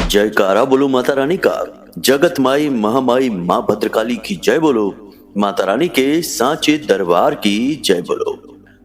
जयकारा बोलो माता रानी का। जगत माई महामाई माँ भद्रकाली की जय बोलो। माता रानी के सांचे दरबार की जय बोलो।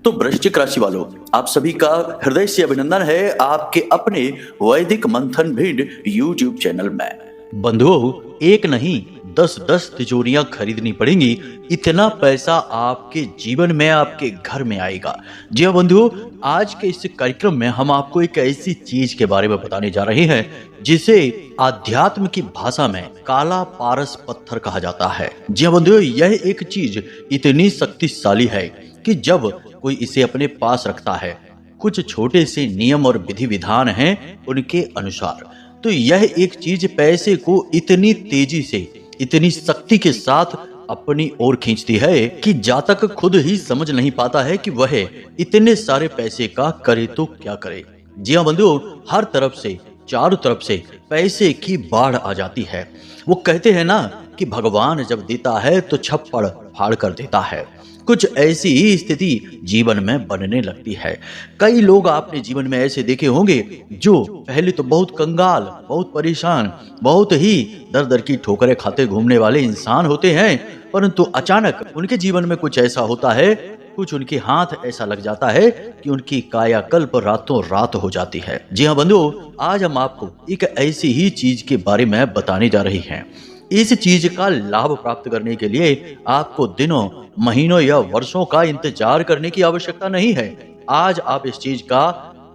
तो वृश्चिक राशि वालों, आप सभी का हृदय से अभिनंदन है आपके अपने वैदिक मंथन भिड यूट्यूब चैनल में। बंधुओं, एक नहीं 10-10 तिजोरियां खरीदनी पड़ेंगी, इतना पैसा आपके जीवन में आपके घर में आएगा। जी हाँ बंधुओं, आज के इस कार्यक्रम में हम आपको एक ऐसी चीज के बारे में बताने जा रहे हैं जिसे आध्यात्म की भाषा में काला पारस पत्थर कहा जाता है। जी हाँ बंधुओं, यह एक चीज इतनी शक्तिशाली है कि जब कोई इसे अपने पास रखता है, कुछ छोटे से नियम और विधि विधान हैं उनके अनुसार, तो यह एक चीज पैसे को इतनी तेजी से, इतनी शक्ति के साथ अपनी ओर खींचती है कि जातक खुद ही समझ नहीं पाता है कि वह इतने सारे पैसे का करे तो क्या करे। जी हाँ बंधुओं, हर तरफ से, चारों तरफ से पैसे की बाढ़ आ जाती है। वो कहते हैं ना कि भगवान जब देता है तो छप्पड़ फाड़ कर देता है। कुछ ऐसी ही स्थिति जीवन में बनने लगती है। कई लोग आपने जीवन में ऐसे देखे होंगे जो पहले तो बहुत कंगाल, बहुत परेशान, बहुत ही दर दर की ठोकरें खाते घूमने वाले इंसान होते हैं, परंतु अचानक उनके जीवन में कुछ ऐसा होता है, कुछ उनके हाथ ऐसा लग जाता है कि उनकी कायाकल्प रातों रात हो जाती है। जी हाँ बंधुओं, आज हम आपको एक ऐसी ही चीज के बारे में बताने जा रहे हैं। इस चीज का लाभ प्राप्त करने के लिए आपको दिनों, महीनों या वर्षों का इंतजार करने की आवश्यकता नहीं है। आज आप इस चीज का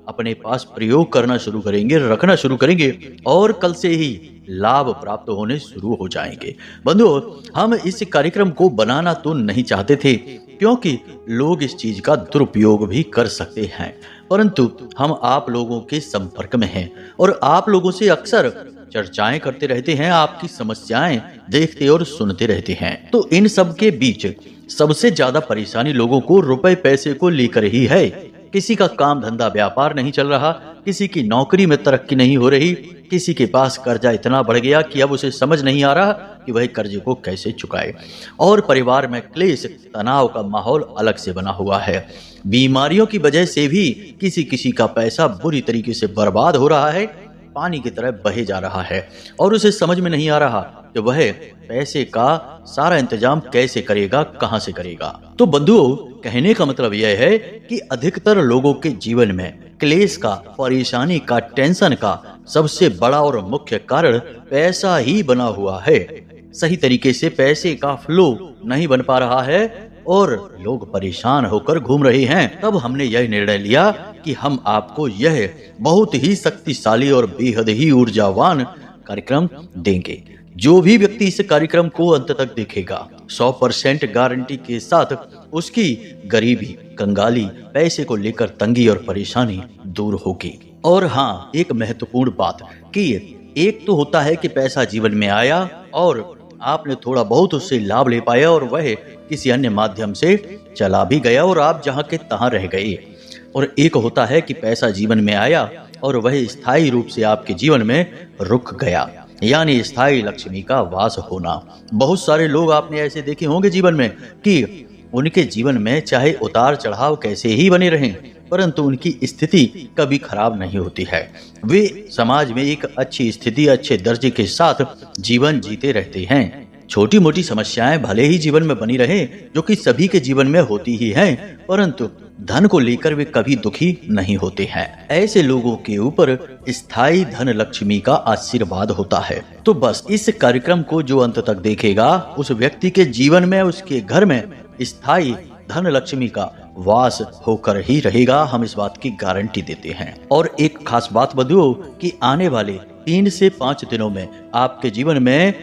अपने पास प्रयोग करना शुरू करेंगे, रखना शुरू करेंगे और कल से ही लाभ प्राप्त होने शुरू हो जाएंगे। बंधुओं, हम इस कार्यक्रम को बनाना तो नहीं चाहते थे क्योंकि लोग इस चीज का दुरुपयोग भी कर सकते हैं, परंतु हम आप लोगों के संपर्क में हैं और आप लोगों से अक्सर चर्चाएं करते रहते हैं, आपकी समस्याएं देखते और सुनते रहते हैं। तो इन सब के बीच सबसे ज्यादा परेशानी लोगों को रुपए पैसे को लेकर ही है। किसी का काम धंधा व्यापार नहीं चल रहा, किसी की नौकरी में तरक्की नहीं हो रही, किसी के पास कर्जा इतना बढ़ गया कि अब उसे समझ नहीं आ रहा कि वह कर्जे को कैसे चुकाए, और परिवार में क्लेश, तनाव का माहौल अलग से बना हुआ है। बीमारियों की वजह से भी किसी किसी का पैसा बुरी तरीके से बर्बाद हो रहा है, पानी की तरह बहे जा रहा है और उसे समझ में नहीं आ रहा कि वह पैसे का सारा इंतजाम कैसे करेगा, कहां से करेगा। तो बंधुओं, कहने का मतलब यह है कि अधिकतर लोगों के जीवन में क्लेश का, परेशानी का, टेंशन का सबसे बड़ा और मुख्य कारण पैसा ही बना हुआ है। सही तरीके से पैसे का फ्लो नहीं बन पा रहा है और लोग परेशान होकर घूम रहे हैं। तब हमने यह निर्णय लिया कि हम आपको यह बहुत ही शक्तिशाली और बेहद ही ऊर्जावान कार्यक्रम देंगे। जो भी व्यक्ति इस कार्यक्रम को अंत तक देखेगा, 100% गारंटी के साथ उसकी गरीबी, कंगाली, पैसे को लेकर तंगी और परेशानी दूर होगी। और हाँ, एक महत्वपूर्ण बात कि एक तो होता है कि पैसा जीवन में आया और आपने थोड़ा बहुत उससे लाभ ले पाया और वह किसी अन्य माध्यम से चला भी गया और आप जहां के तहां रह गए, और एक होता है कि पैसा जीवन में आया और वह स्थायी रूप से आपके जीवन में रुक गया, यानी स्थायी लक्ष्मी का वास होना। बहुत सारे लोग आपने ऐसे देखे होंगे जीवन में कि उनके जीवन में चाहे उतार चढ़ाव कैसे ही बने रहें, परंतु उनकी स्थिति कभी खराब नहीं होती है। वे समाज में एक अच्छी स्थिति, अच्छे दर्जे के साथ जीवन जीते रहते हैं। छोटी मोटी समस्याएं भले ही जीवन में बनी रहे, जो कि सभी के जीवन में होती ही हैं, परंतु धन को लेकर वे कभी दुखी नहीं होते हैं। ऐसे लोगों के ऊपर स्थायी धन लक्ष्मी का आशीर्वाद होता है। तो बस इस कार्यक्रम को जो अंत तक देखेगा, उस व्यक्ति के जीवन में, उसके घर में स्थायी धन लक्ष्मी का वास होकर ही रहेगा। हम इस बात की गारंटी देते हैं। और एक खास बात बंधुओं कि आने वाले 3 से 5 दिनों में आपके जीवन में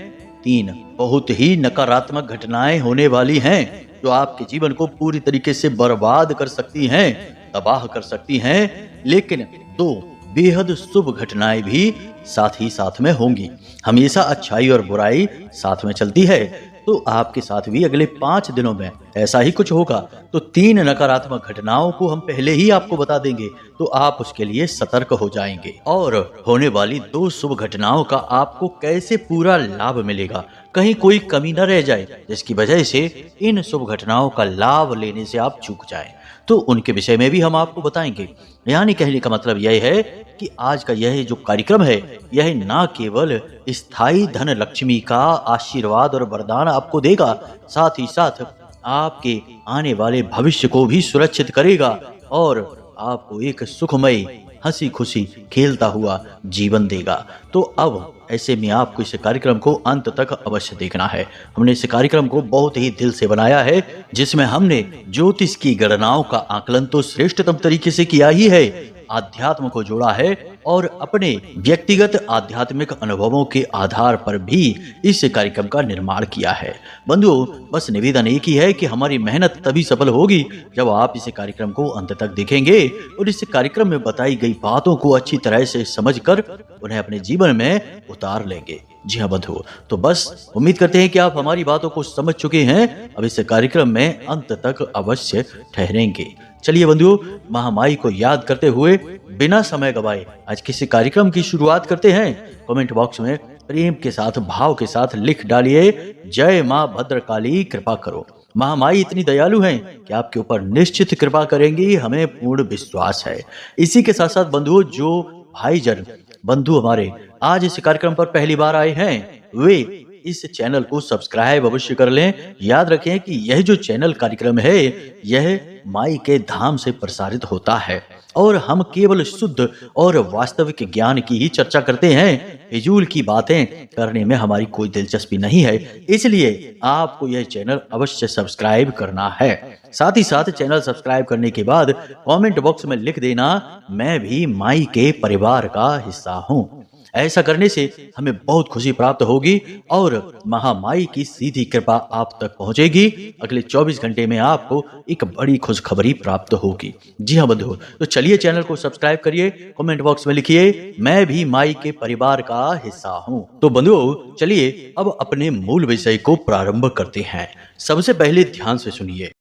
3 बहुत ही नकारात्मक घटनाएं होने वाली हैं, जो आपके जीवन को पूरी तरीके से बर्बाद कर सकती हैं, तबाह कर सकती हैं। लेकिन 2 बेहद शुभ घटनाएं भी साथ ही साथ में होंगी। हमेशा अच्छाई और बुराई साथ में चलती है, तो आपके साथ भी अगले 5 दिनों में ऐसा ही कुछ होगा। तो 3 नकारात्मक घटनाओं को हम पहले ही आपको बता देंगे, तो आप उसके लिए सतर्क हो जाएंगे। और होने वाली 2 शुभ घटनाओं का आपको कैसे पूरा लाभ मिलेगा, कहीं कोई कमी न रह जाए जिसकी वजह से इन शुभ घटनाओं का लाभ लेने से आप चूक जाएं। तो उनके विषय में भी हम आपको बताएंगे। यानी कहने का मतलब यह है कि आज का यह जो कार्यक्रम है, यह ना केवल स्थायी धन लक्ष्मी का आशीर्वाद और वरदान आपको देगा, साथ ही साथ आपके आने वाले भविष्य को भी सुरक्षित करेगा और आपको एक सुखमय हंसी खुशी खेलता हुआ जीवन देगा। तो अब ऐसे में आपको इस कार्यक्रम को अंत तक अवश्य देखना है। हमने इस कार्यक्रम को बहुत ही दिल से बनाया है, जिसमें हमने ज्योतिष की गणनाओं का आकलन तो श्रेष्ठतम तरीके से किया ही है, आध्यात्म को जोड़ा है और अपने व्यक्तिगत आध्यात्मिक अनुभवों के आधार पर भी इस कार्यक्रम का निर्माण किया है। बंधुओं, बस निवेदन एक ही है कि हमारी मेहनत तभी सफल होगी जब आप इस कार्यक्रम को अंत तक देखेंगे और इस कार्यक्रम में बताई गई बातों को अच्छी तरह से समझकर उन्हें अपने जीवन में उतार लेंगे। जी हाँ बंधुओं, तो बस उम्मीद करते हैं कि आप हमारी बातों को समझ चुके हैं। अब इस कार्यक्रम में अंत तक अवश्य ठहरेंगे। चलिए बंधुओं, महामाई को याद करते हुए बिना समय गवाए आज किसी कार्यक्रम की शुरुआत करते हैं। कमेंट बॉक्स में प्रेम के साथ, भाव के साथ लिख डालिए, जय माँ भद्रकाली कृपा करो। महामाई इतनी दयालु हैं कि आपके ऊपर निश्चित कृपा करेंगी, हमें पूर्ण विश्वास है। इसी के साथ साथ बंधुओं, जो भाईजन बंधु हमारे आज इस कार्यक्रम पर पहली बार आए हैं, वे इस चैनल को सब्सक्राइब अवश्य कर लें। याद रखें कि यह जो चैनल कार्यक्रम है, यह माई के धाम से प्रसारित होता है और हम केवल शुद्ध और वास्तविक ज्ञान की ही चर्चा करते हैं। फिजूल की बातें करने में हमारी कोई दिलचस्पी नहीं है, इसलिए आपको यह चैनल अवश्य सब्सक्राइब करना है। साथ ही साथ चैनल सब्सक्राइब करने के बाद कमेंट बॉक्स में लिख देना, मैं भी माई के परिवार का हिस्सा हूँ। ऐसा करने से हमें बहुत खुशी प्राप्त होगी और महामाई की सीधी कृपा आप तक पहुंचेगी। अगले 24 घंटे में आपको एक बड़ी खुशखबरी प्राप्त होगी। जी हाँ बंधुओं, तो चलिए चैनल को सब्सक्राइब करिए, कमेंट बॉक्स में लिखिए, मैं भी माई के परिवार का हिस्सा हूँ। तो बंधुओं, चलिए अब अपने मूल विषय को प्रारंभ करते हैं। सबसे पहले ध्यान से सुनिए,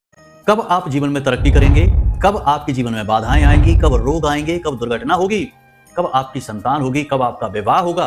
कब आप जीवन में तरक्की करेंगे, कब आपके जीवन में बाधाएं आएंगी, कब रोग आएंगे, कब दुर्घटना होगी, कब आपकी संतान होगी, कब आपका विवाह होगा,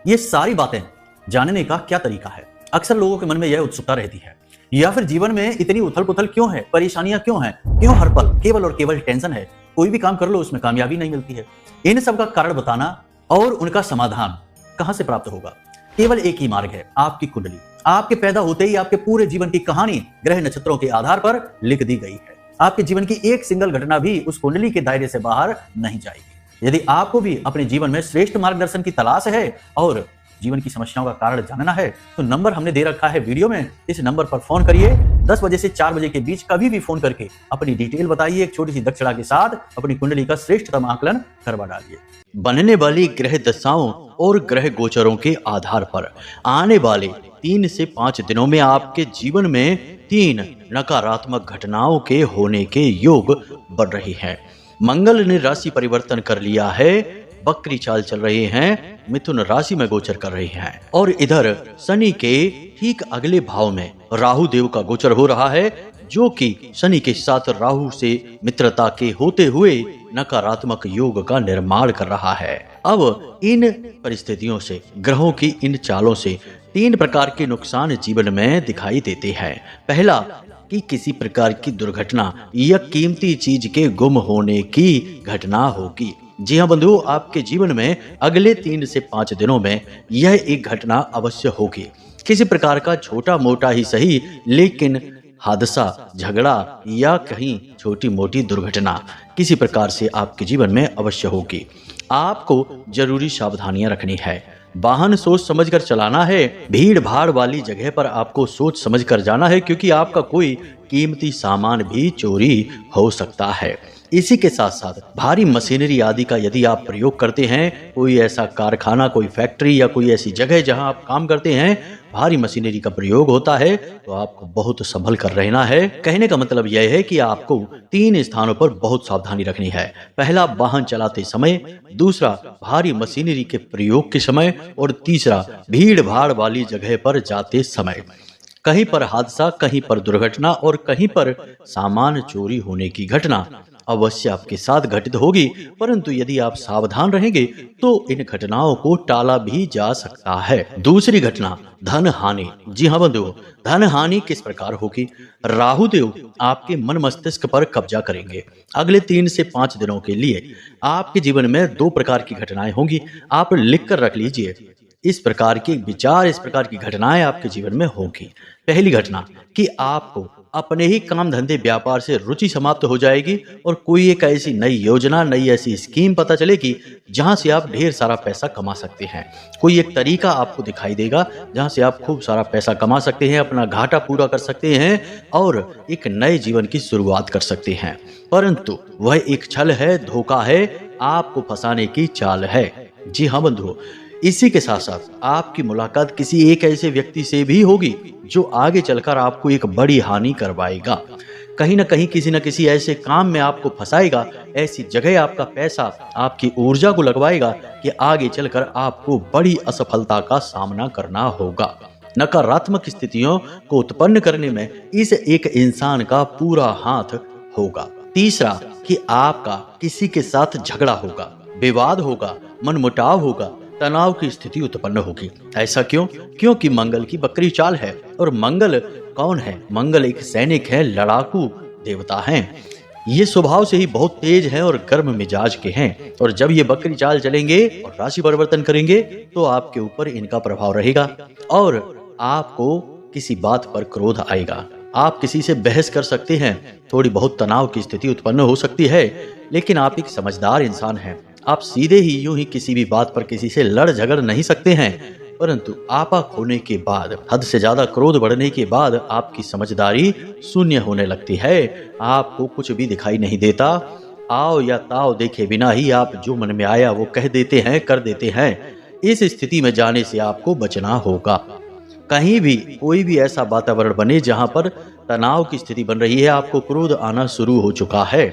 ये सारी बातें जानने का क्या तरीका है? अक्सर लोगों के मन में यह उत्सुकता रहती है। या फिर जीवन में इतनी उथल पुथल क्यों है, परेशानियां क्यों हैं, क्यों हर पल केवल और केवल टेंशन है, कोई भी काम कर लो उसमें कामयाबी नहीं मिलती है। इन सब का कारण बताना और उनका समाधान कहां से प्राप्त होगा? केवल एक ही मार्ग है, आपकी कुंडली। आपके पैदा होते ही आपके पूरे जीवन की कहानी ग्रह नक्षत्रों के आधार पर लिख दी गई है। आपके जीवन की एक सिंगल घटना भी उस कुंडली के दायरे से बाहर नहीं जाएगी। यदि आपको भी अपने जीवन में श्रेष्ठ मार्गदर्शन की तलाश है और जीवन की समस्याओं का कारण जानना है, तो नंबर हमने दे रखा है वीडियो में। इस नंबर पर फोन करिए। 10 बजे से 4 बजे के बीच कभी भी फोन करके अपनी डिटेल बताइए। एक छोटी सी दक्षिणा के साथ अपनी कुंडली का श्रेष्ठतम आकलन करवा डालिए। बनने वाली ग्रह दशाओं और ग्रह गोचरों के आधार पर आने वाले 3 से 5 दिनों में आपके जीवन में 3 नकारात्मक घटनाओं के होने के योग बन रहे हैं। मंगल ने राशि परिवर्तन कर लिया है, बकरी चाल चल रहे हैं, मिथुन राशि में गोचर कर रहे हैं और इधर शनि के ठीक अगले भाव में राहु देव का गोचर हो रहा है, जो कि शनि के साथ राहु से मित्रता के होते हुए नकारात्मक योग का निर्माण कर रहा है। अब इन परिस्थितियों से, ग्रहों की इन चालों से 3 प्रकार के नुकसान जीवन में दिखाई देते हैं। पहला कि किसी प्रकार की दुर्घटना या कीमती चीज के गुम होने की घटना होगी। जी हाँ बंधुओं, आपके जीवन में अगले 3 से 5 दिनों में यह एक घटना अवश्य होगी। किसी प्रकार का छोटा मोटा ही सही, लेकिन हादसा, झगड़ा या कहीं छोटी मोटी दुर्घटना किसी प्रकार से आपके जीवन में अवश्य होगी। आपको जरूरी सावधानियां रखनी है। वाहन सोच समझकर चलाना है। भीड़ भाड़ वाली जगह पर आपको सोच समझकर जाना है, क्योंकि आपका कोई कीमती सामान भी चोरी हो सकता है। इसी के साथ साथ भारी मशीनरी आदि का यदि आप प्रयोग करते हैं, कोई ऐसा कारखाना, कोई फैक्ट्री या कोई ऐसी जगह जहां आप काम करते हैं, भारी मशीनरी का प्रयोग होता है, तो आपको बहुत संभल कर रहना है। कहने का मतलब यह है कि आपको 3 स्थानों पर बहुत सावधानी रखनी है। पहला, वाहन चलाते समय, दूसरा भारी मशीनरी के प्रयोग के समय और तीसरा भीड़ भाड़ वाली जगह पर जाते समय। कहीं पर हादसा, कहीं पर दुर्घटना और कहीं पर सामान चोरी होने की घटना अवश्य आपके साथ घटित होगी, परंतु यदि आप सावधान रहेंगे तो इन घटनाओं को टाला भी जा सकता है। दूसरी घटना, धन हानि। जी हाँ बंधुओं, धन हानि किस प्रकार होगी? राहु देव आपके मन मस्तिष्क पर कब्जा करेंगे। अगले 3 से 5 दिनों के लिए आपके जीवन में 2 प्रकार की घटनाएं होंगी। आप लिख कर रख लीजिए। इस प्रकार के विचार, इस प्रकार की घटनाएं आपके जीवन में होंगी। पहली घटना कि आपको अपने ही काम धंधे व्यापार से रुचि समाप्त हो जाएगी और कोई एक ऐसी नई योजना, नई ऐसी स्कीम पता चलेगी जहां से आप ढेर सारा पैसा कमा सकते हैं। कोई एक तरीका आपको दिखाई देगा जहां से आप खूब सारा पैसा कमा सकते हैं, अपना घाटा पूरा कर सकते हैं और एक नए जीवन की शुरुआत कर सकते हैं। परंतु वह एक छल है, धोखा है, आपको फंसाने की चाल है। जी हाँ बंधुओं, इसी के साथ साथ आपकी मुलाकात किसी एक ऐसे व्यक्ति से भी होगी जो आगे चलकर आपको एक बड़ी हानि करवाएगा। कहीं ना कहीं किसी न किसी ऐसे काम में आपको फंसाएगा, ऐसी जगह आपका पैसा, आपकी ऊर्जा को लगवाएगा कि आगे चलकर आपको बड़ी असफलता का सामना करना होगा। नकारात्मक स्थितियों को उत्पन्न करने में इस एक इंसान का पूरा हाथ होगा। तीसरा कि आपका किसी के साथ झगड़ा होगा, विवाद होगा, मनमुटाव होगा, तनाव की स्थिति उत्पन्न होगी। ऐसा क्यों? क्योंकि मंगल की बकरी चाल है। और मंगल कौन है? मंगल एक सैनिक है, लड़ाकू देवता हैं। ये स्वभाव से ही बहुत तेज हैं और गर्म मिजाज के हैं। और जब ये बकरी चाल चलेंगे और राशि परिवर्तन करेंगे तो आपके ऊपर इनका प्रभाव रहेगा और आपको किसी बात पर क्रोध आएगा। आप किसी से बहस कर सकते हैं, थोड़ी बहुत तनाव की स्थिति उत्पन्न हो सकती है, लेकिन आप एक समझदार इंसान हैं। आप सीधे ही यूं ही किसी भी बात पर किसी से लड़ झगड़ नहीं सकते हैं, परंतु आपा खोने के बाद, हद से ज्यादा क्रोध बढ़ने के बाद आपकी समझदारी शून्य होने लगती है। आपको कुछ भी दिखाई नहीं देता। आओ या ताव देखे बिना ही आप जो मन में आया वो कह देते हैं, कर देते हैं। इस स्थिति में जाने से आपको बचना होगा। कहीं भी कोई भी ऐसा वातावरण बने जहां पर तनाव की स्थिति बन रही है, आपको क्रोध आना शुरू हो चुका है,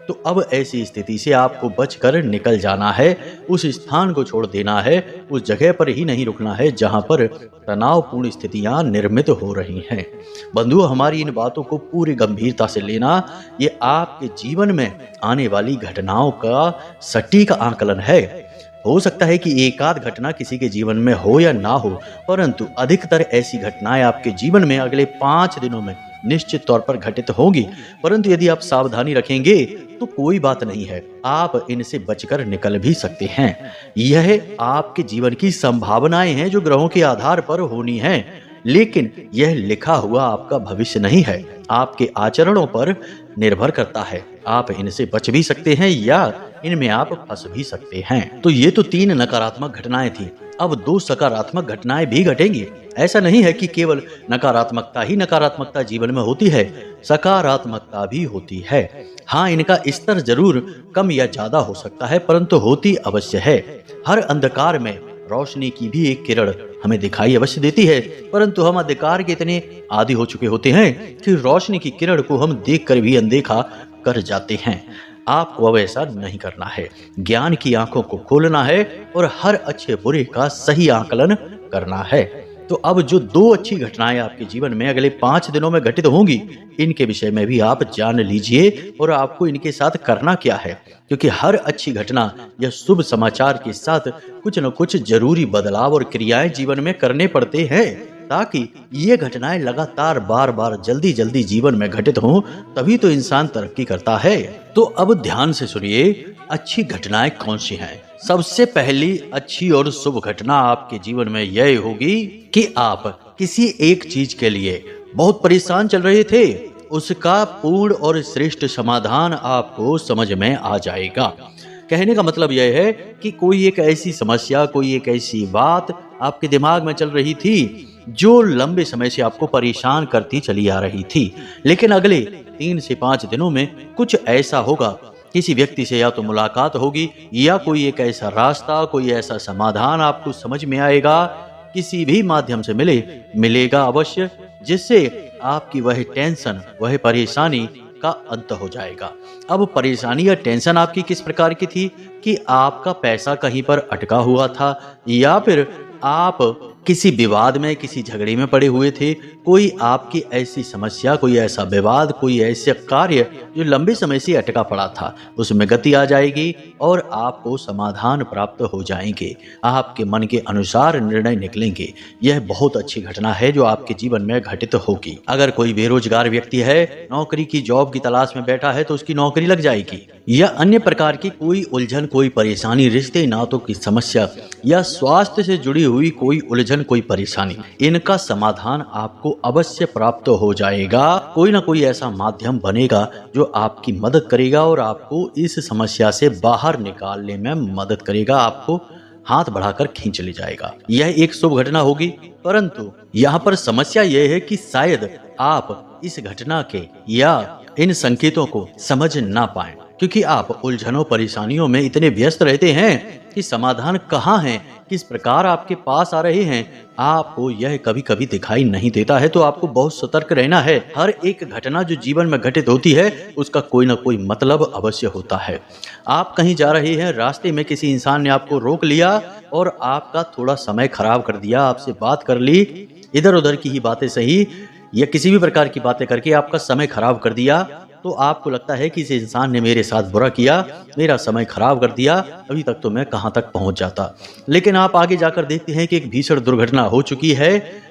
तो अब ऐसी स्थिति से आपको बचकर निकल जाना है। उस स्थान को छोड़ देना है, उस जगह पर ही नहीं रुकना है जहां पर तनावपूर्ण स्थितियां निर्मित हो रही हैं। बंधुओं, हमारी इन बातों को पूरी गंभीरता से लेना, ये आपके जीवन में आने वाली घटनाओं का सटीक आकलन है। हो सकता है कि एक आध घटना किसी के जीवन में हो या ना हो, परंतु अधिकतर ऐसी घटनाएं आपके जीवन में अगले 5 दिनों में निश्चित तौर पर घटित होंगी। परंतु यदि आप सावधानी रखेंगे तो कोई बात नहीं है, आप इनसे बचकर निकल भी सकते हैं। यह आपके जीवन की संभावनाएं हैं जो ग्रहों के आधार पर होनी हैं, लेकिन यह लिखा हुआ आपका भविष्य नहीं है। आपके आचरणों पर निर्भर करता है। आप इनसे बच भी सकते हैं या इनमें आप फंस भी सकते हैं। तो ये तो 3 नकारात्मक घटनाएं थी। अब 2 सकारात्मक घटनाएं भी घटेंगी। ऐसा नहीं है कि केवल नकारात्मकता ही नकारात्मकता जीवन में होती है, सकारात्मकता भी होती है। हाँ, इनका स्तर जरूर कम या ज्यादा हो सकता है, परंतु होती अवश्य है। हर अंधकार में रोशनी की भी एक किरण हमें दिखाई अवश्य देती है, परंतु हम अंधकार के इतने आदी हो चुके होते हैं कि रोशनी की किरण को हम देखकर भी अनदेखा कर जाते हैं। आपको अब ऐसा नहीं करना है। ज्ञान की आंखों को खोलना है और हर अच्छे बुरे का सही आकलन करना है। तो अब जो 2 अच्छी घटनाएं आपके जीवन में अगले 5 दिनों में घटित होंगी, इनके विषय में भी आप जान लीजिए और आपको इनके साथ करना क्या है, क्योंकि हर अच्छी घटना या शुभ समाचार के साथ कुछ न कुछ जरूरी बदलाव और क्रियाएं जीवन में करने पड़ते हैं, ताकि ये घटनाएं लगातार बार बार जल्दी जल्दी जीवन में घटित हों, तभी तो इंसान तरक्की करता है। तो अब ध्यान से सुनिए, अच्छी घटनाएं कौन सी हैं। सबसे पहली अच्छी और शुभ घटना आपके जीवन में यह होगी कि आप किसी एक चीज के लिए बहुत परेशान चल रहे थे, उसका पूर्ण और श्रेष्ठ समाधान आपको समझ में आ जाएगा। कहने का मतलब यह है कि कोई एक ऐसी समस्या, कोई एक ऐसी बात आपके दिमाग में चल रही थी जो लंबे समय से आपको परेशान करती चली आ रही थी, लेकिन अगले 3 से 5 दिनों में कुछ ऐसा होगा, किसी व्यक्ति से या तो मुलाकात होगी या कोई एक ऐसा रास्ता, कोई ऐसा समाधान आपको समझ में आएगा, किसी भी माध्यम से मिलेगा अवश्य, जिससे आपकी वह टेंशन, वह परेशानी का अंत हो जाएगा। अब परेशानी या टेंशन आपकी किस प्रकार की थी कि आपका पैसा कहीं पर अटका हुआ था या फिर आप किसी विवाद में, किसी झगड़े में पड़े हुए थे, कोई आपकी ऐसी समस्या, कोई ऐसा विवाद, कोई ऐसे कार्य जो लंबे समय से अटका पड़ा था, उसमें गति आ जाएगी और आपको समाधान प्राप्त हो जाएंगे। आपके मन के अनुसार निर्णय निकलेंगे। यह बहुत अच्छी घटना है जो आपके जीवन में घटित होगी। अगर कोई बेरोजगार व्यक्ति है, नौकरी की जॉब की तलाश में बैठा है, तो उसकी नौकरी लग जाएगी। या अन्य प्रकार की कोई उलझन, कोई परेशानी, रिश्ते नातों की समस्या या स्वास्थ्य से जुड़ी हुई कोई उलझन, कोई परेशानी, इनका समाधान आपको अवश्य प्राप्त हो जाएगा। कोई ना कोई ऐसा माध्यम बनेगा जो आपकी मदद करेगा और आपको इस समस्या से बाहर निकालने में मदद करेगा, आपको हाथ बढ़ाकर खींच ले जाएगा। यह एक शुभ घटना होगी। परंतु यहाँ पर समस्या यह है कि शायद आप इस घटना के या इन संकेतों को समझ ना पाएं, क्योंकि आप उलझनों, परेशानियों में इतने व्यस्त रहते हैं कि समाधान कहाँ है, किस प्रकार आपके पास आ रहे हैं, आपको यह कभी कभी दिखाई नहीं देता है। तो आपको बहुत सतर्क रहना है। हर एक घटना जो जीवन में घटित होती है, उसका कोई ना कोई मतलब अवश्य होता है। आप कहीं जा रहे हैं, रास्ते में किसी इंसान ने आपको रोक लिया और आपका थोड़ा समय खराब कर दिया, आपसे बात कर ली, इधर उधर की ही बातें सही या किसी भी प्रकार की बातें करके आपका समय खराब कर दिया, तो आपको लगता है कि इस इंसान ने मेरे साथ बुरा किया, मेरा समय खराब कर दिया, अभी तक तो मैं कहां तक पहुंच जाता। लेकिन आप आगे जाकर देखते हैं कि एक भीषण दुर्घटना हो चुकी है,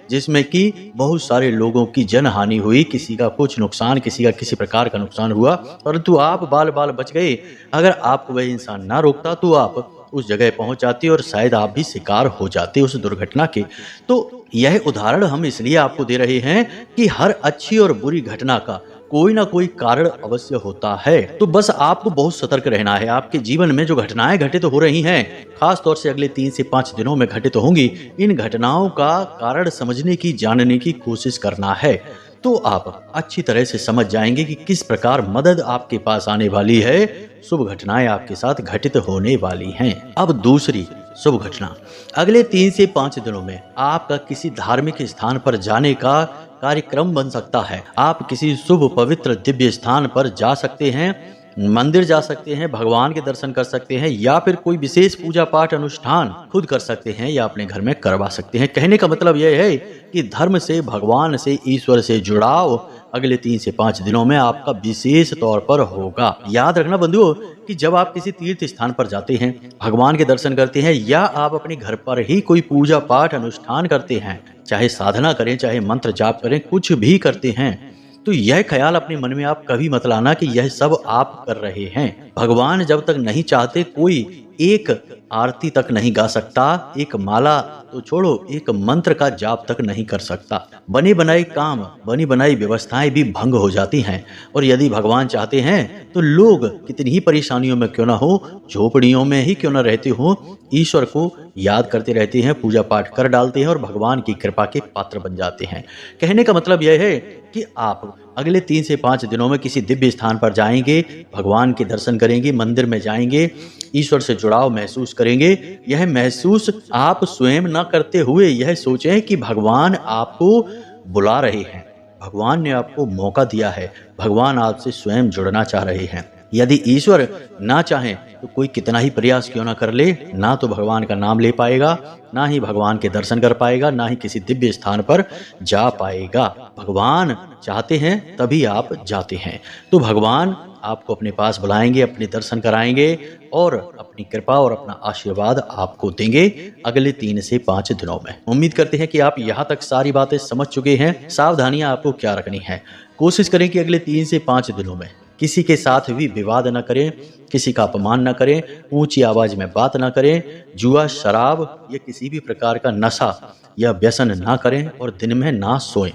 जिसमें कि बहुत सारे लोगों की जनहानि हुई, किसी का कुछ नुकसान, किसी का किसी प्रकार का नुकसान हुआ, परंतु आप बाल बाल बच गए। अगर आपको वह इंसान ना रोकता तो आप उस जगह पहुंच जाते और शायद आप भी शिकार हो जाते उस दुर्घटना के। तो यह उदाहरण हम इसलिए आपको दे रहे हैं कि हर अच्छी और बुरी घटना का कोई ना कोई कारण अवश्य होता है। तो बस आपको बहुत सतर्क रहना है। आपके जीवन में जो घटनाएं घटित हो रही हैं, खास तौर से अगले 3 से 5 दिनों में घटित होंगी, इन घटनाओं का कारण समझने की, जानने की कोशिश करना है। तो आप अच्छी तरह से समझ जाएंगे कि किस प्रकार मदद आपके पास आने वाली है, शुभ घटनाएं आपके साथ घटित होने वाली हैं। अब दूसरी शुभ घटना, अगले 3 से 5 दिनों में आपका किसी धार्मिक स्थान पर जाने का कार्यक्रम बन सकता है। आप किसी शुभ, पवित्र, दिव्य स्थान पर जा सकते हैं, मंदिर जा सकते हैं, भगवान के दर्शन कर सकते हैं, या फिर कोई विशेष पूजा पाठ अनुष्ठान खुद कर सकते हैं या अपने घर में करवा सकते हैं। कहने का मतलब यह है कि धर्म से, भगवान से, ईश्वर से जुड़ाव अगले 3 से 5 दिनों में आपका विशेष तौर पर होगा। याद रखना बंधुओं कि जब आप किसी तीर्थ स्थान पर जाते हैं, भगवान के दर्शन करते हैं, या आप अपने घर पर ही कोई पूजा पाठ अनुष्ठान करते हैं, चाहे साधना करें, चाहे मंत्र जाप करें, कुछ भी करते हैं, तो यह ख्याल अपने मन में आप कभी मत लाना कि यह सब आप कर रहे हैं। भगवान जब तक नहीं चाहते, कोई एक आरती तक नहीं गा सकता, एक माला तो छोड़ो, एक मंत्र का जाप तक नहीं कर सकता। बने बनाए काम, बनी बनाई व्यवस्थाएं भी भंग हो जाती हैं। और यदि भगवान चाहते हैं तो लोग कितनी ही परेशानियों में क्यों ना हो, झोपड़ियों में ही क्यों ना रहते हो, ईश्वर को याद करते रहते हैं, पूजा पाठ कर डालते हैं और भगवान की कृपा के पात्र बन जाते हैं। कहने का मतलब यह है कि आप अगले 3 से 5 दिनों में किसी दिव्य स्थान पर जाएंगे, भगवान के दर्शन करेंगे, मंदिर में जाएंगे, ईश्वर से जुड़ाव महसूस करेंगे। यह महसूस आप स्वयं न करते हुए यह सोचें कि भगवान आपको बुला रहे हैं, भगवान ने आपको मौका दिया है, भगवान आपसे स्वयं जुड़ना चाह रहे हैं। यदि ईश्वर ना चाहें तो कोई कितना ही प्रयास क्यों ना कर ले, ना तो भगवान का नाम ले पाएगा, ना ही भगवान के दर्शन कर पाएगा, ना ही किसी दिव्य स्थान पर जा पाएगा। भगवान चाहते हैं तभी आप जाते हैं। तो भगवान आपको अपने पास बुलाएंगे, अपने दर्शन कराएंगे और अपनी कृपा और अपना आशीर्वाद आपको देंगे अगले 3 से 5 दिनों में। उम्मीद करते हैं कि आप यहाँ तक सारी बातें समझ चुके हैं। सावधानियां आपको क्या रखनी है, कोशिश करें कि अगले 3 से 5 दिनों में किसी के साथ भी विवाद न करें, किसी का अपमान न करें, ऊंची आवाज में बात न करें, जुआ, शराब या किसी भी प्रकार का नशा या व्यसन ना करें और दिन में ना सोएं।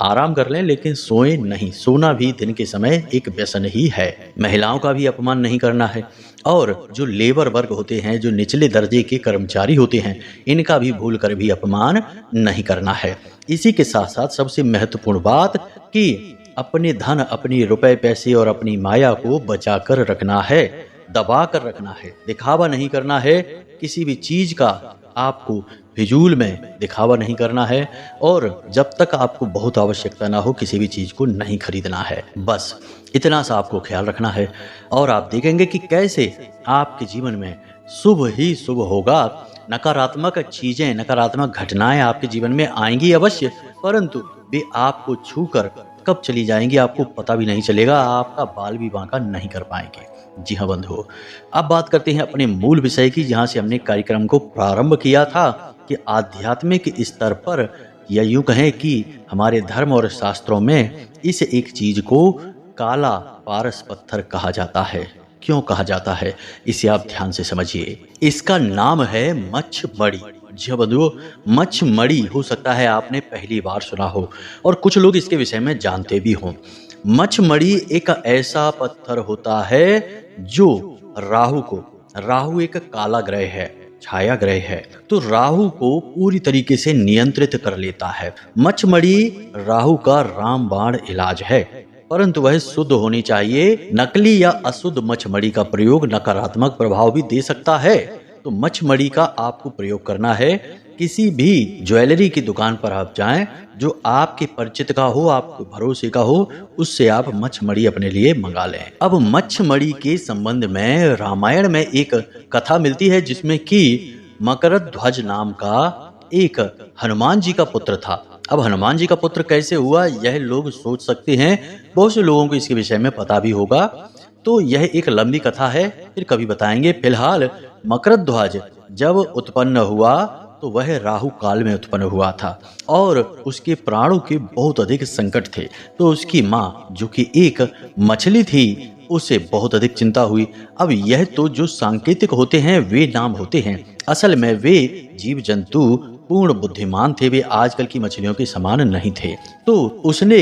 आराम कर लें लेकिन सोएं नहीं। सोना भी दिन के समय एक व्यसन ही है। महिलाओं का भी अपमान नहीं करना है और जो लेबर वर्ग होते हैं, जो निचले दर्जे के कर्मचारी होते हैं, इनका भी भूल कर भी अपमान नहीं करना है। इसी के साथ साथ सबसे महत्वपूर्ण बात कि अपने धन, अपने रुपए पैसे और अपनी माया को बचा कर रखना है, दबा कर रखना है, दिखावा नहीं करना है। किसी भी चीज का आपको फिजूल में दिखावा नहीं करना है और जब तक आपको बहुत आवश्यकता ना हो किसी भी चीज को नहीं खरीदना है। बस इतना सा आपको ख्याल रखना है और आप देखेंगे कि कैसे आपके जीवन में शुभ ही शुभ होगा। नकारात्मक चीजें, नकारात्मक घटनाएं आपके जीवन में आएंगी अवश्य, परंतु वे आपको छूकर कब चली जाएंगी आपको पता भी नहीं चलेगा, आपका बाल भी बांका नहीं कर पाएंगे। जी हाँ बंधुओं, अब बात करते हैं अपने मूल विषय की, जहाँ से हमने कार्यक्रम को प्रारंभ किया था कि आध्यात्मिक स्तर पर, या यूं कहें कि हमारे धर्म और शास्त्रों में इस एक चीज को काला पारस पत्थर कहा जाता है। क्यों कहा जाता है, इसे आप ध्यान से समझिए। इसका नाम है मच्छमणि। जी हाँ बंधुओं, मच्छमणि हो सकता है आपने पहली बार सुना हो और कुछ लोग इसके विषय में जानते भी हों। मच्छमणि एक ऐसा पत्थर होता है जो राहु एक काला ग्रह है, छाया ग्रह है, तो राहु को पूरी तरीके से नियंत्रित कर लेता है। मच्छमणि राहु का रामबाण इलाज है, परंतु वह शुद्ध होनी चाहिए। नकली या अशुद्ध मच्छमणि का प्रयोग नकारात्मक प्रभाव भी दे सकता है। तो मच्छमणि का आपको प्रयोग करना है। किसी भी ज्वेलरी की दुकान पर आप जाएं जो आपके परिचित का हो, आपके भरोसे का हो, उससे आप मच्छमणि अपने लिए मंगा लें। अब मच्छमणि के संबंध में रामायण में एक कथा मिलती है, जिसमें कि मकरध्वज नाम का एक हनुमान जी का पुत्र था। अब हनुमान जी का पुत्र कैसे हुआ, यह लोग सोच सकते हैं, बहुत से लोगों को इसके विषय में पता भी होगा, तो यह एक लंबी कथा है, फिर कभी बताएंगे। फिलहाल मकरध्वज जब उत्पन्न हुआ तो वह राहु काल में उत्पन्न हुआ था और उसके प्राणों के बहुत अधिक संकट थे। तो उसकी माँ, जो कि एक मछली थी, उसे बहुत अधिक चिंता हुई। अब यह तो जो सांकेतिक होते हैं वे नाम होते हैं, असल में वे जीव जंतु पूर्ण बुद्धिमान थे, वे आजकल की मछलियों के समान नहीं थे। तो उसने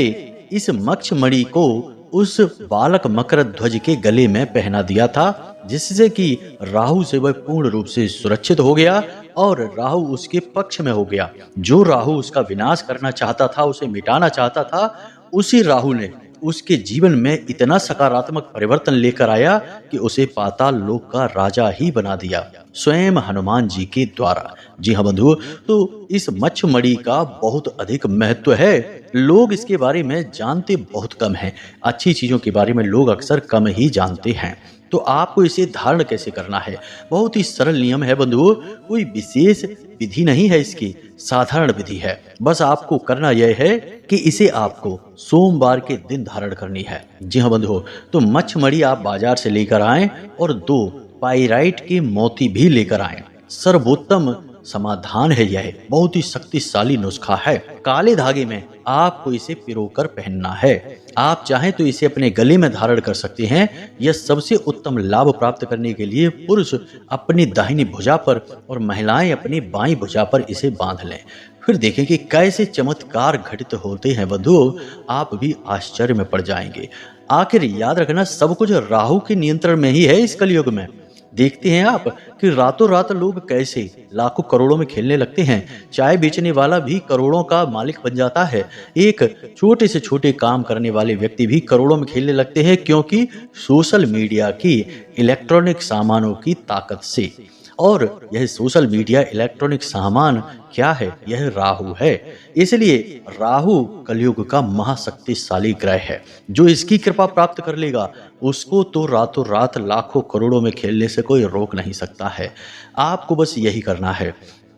इस मच्छमणि को उस बालक मकरध्वज के गले में पहना दिया था, जिससे कि राहु से वह पूर्ण रूप से सुरक्षित हो गया और राहु उसके पक्ष में हो गया। जो राहु उसका विनाश करना चाहता था, उसे मिटाना चाहता था, उसी राहु ने उसके जीवन में इतना सकारात्मक परिवर्तन लेकर आया कि उसे पाताल लोक का राजा ही बना दिया, स्वयं हनुमान जी के द्वारा। जी हाँ बंधुओं, तो इस मच्छमणि का बहुत अधिक महत्व है। लोग इसके बारे में जानते बहुत कम हैं। अच्छी चीजों के बारे में लोग अक्सर कम ही जानते हैं। तो आपको इसे धारण कैसे करना है, बहुत ही सरल नियम है बंधुओं, कोई विशेष विधि नहीं है, इसकी साधारण विधि है। बस आपको करना यह है कि इसे आपको सोमवार के दिन धारण करनी है। जी हाँ बंधुओं, तो मच्छमणि आप बाजार से लेकर आएं और 2 पाइराइट के मोती भी लेकर आएं। सर्वोत्तम समाधान है, यह बहुत ही शक्तिशाली नुस्खा है। काले धागे में आपको इसे पिरोकर पहनना है। आप चाहें तो इसे अपने गले में धारण कर सकते हैं। यह सबसे उत्तम लाभ प्राप्त करने के लिए पुरुष अपनी दाहिनी भुजा पर और महिलाएं अपनी बाईं भुजा पर इसे बांध लें। फिर देखें कि कैसे चमत्कार घटित होते हैं बंधुओं, आप भी आश्चर्य में पड़ जाएंगे। आखिर याद रखना, सब कुछ राहु के नियंत्रण में ही है इस कलयुग में। देखते हैं आप कि रातों रात लोग कैसे लाखों करोड़ों में खेलने लगते हैं। चाय बेचने वाला भी करोड़ों का मालिक बन जाता है। एक छोटे से छोटे काम करने वाले व्यक्ति भी करोड़ों में खेलने लगते हैं, क्योंकि सोशल मीडिया की इलेक्ट्रॉनिक सामानों की ताकत से। और यह सोशल मीडिया इलेक्ट्रॉनिक सामान क्या है, यह राहु है। इसलिए राहु कलयुग का महाशक्तिशाली ग्रह है। जो इसकी कृपा प्राप्त कर लेगा उसको तो रातों रात लाखों करोड़ों में खेलने से कोई रोक नहीं सकता है। आपको बस यही करना है,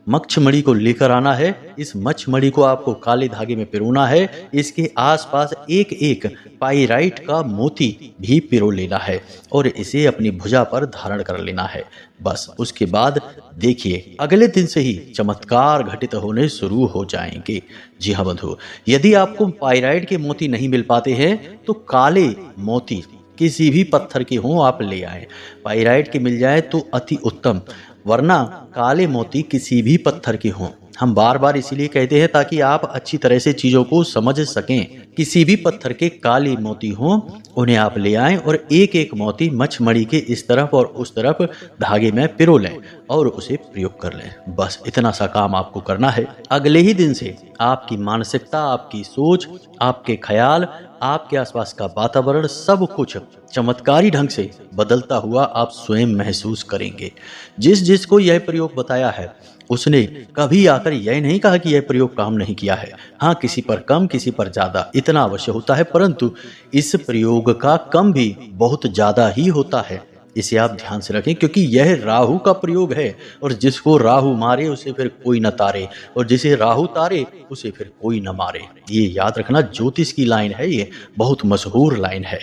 मच्छमणि को लेकर आना है। इस मच्छमणि को आपको काले धागे में पिरोना है। इसके आसपास एक एक पाइराइट का मोती भी पिरो लेना है और इसे अपनी भुजा पर धारण कर लेना है। बस उसके बाद देखिए, अगले दिन से ही चमत्कार घटित होने शुरू हो जाएंगे। जी हाँ बंधु, यदि आपको पाइराइट के मोती नहीं मिल पाते हैं तो काले मोती किसी भी पत्थर के हों आप ले आए। पाइराइट के मिल जाए तो अति उत्तम, वरना काले मोती किसी भी पत्थर के हों। हम बार बार इसीलिए कहते हैं ताकि आप अच्छी तरह से चीजों को समझ सकें। किसी भी पत्थर के काले मोती हों, उन्हें आप ले आएं और एक एक मोती मच्छमणि के इस तरफ और उस तरफ धागे में पिरो लें और उसे प्रयोग कर लें। बस इतना सा काम आपको करना है। अगले ही दिन से आपकी मानसिकता, आपकी सोच, आपके ख्याल, आपके आसपास का वातावरण, सब कुछ चमत्कारी ढंग से बदलता हुआ आप स्वयं महसूस करेंगे। जिसको यह प्रयोग बताया है उसने कभी आकर यह नहीं कहा कि यह प्रयोग काम नहीं किया है। हाँ, किसी पर कम, किसी पर ज्यादा, इतना अवश्य होता है, परंतु इस प्रयोग का कम भी बहुत ज्यादा ही होता है। इसे आप ध्यान से रखें, क्योंकि यह राहु का प्रयोग है और जिसको राहु मारे उसे फिर कोई न तारे, और जिसे राहु तारे उसे फिर कोई न मारे। ये याद रखना, ज्योतिष की लाइन है, ये बहुत मशहूर लाइन है।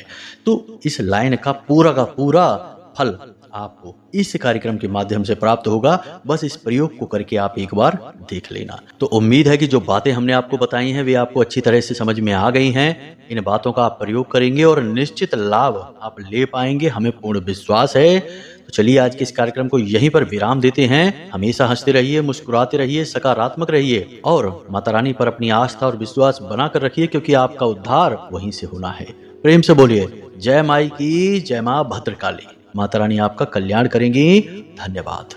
तो इस लाइन का पूरा फल आपको इस कार्यक्रम के माध्यम से प्राप्त होगा। बस इस प्रयोग को करके आप एक बार देख लेना। तो उम्मीद है कि जो बातें हमने आपको बताई हैं वे आपको अच्छी तरह से समझ में आ गई हैं। इन बातों का आप प्रयोग करेंगे और निश्चित लाभ आप ले पाएंगे, हमें पूर्ण विश्वास है। तो चलिए आज के इस कार्यक्रम को यहीं पर विराम देते हैं। हमेशा हंसते रहिए, मुस्कुराते रहिए, सकारात्मक रहिए और माता रानी पर अपनी आस्था और विश्वास बनाकर रखिए, क्योंकि आपका उद्धार वहीं से होना है। प्रेम से बोलिए जय माई की, जय मां भद्रकाली। माता रानी आपका कल्याण करेंगी। धन्यवाद।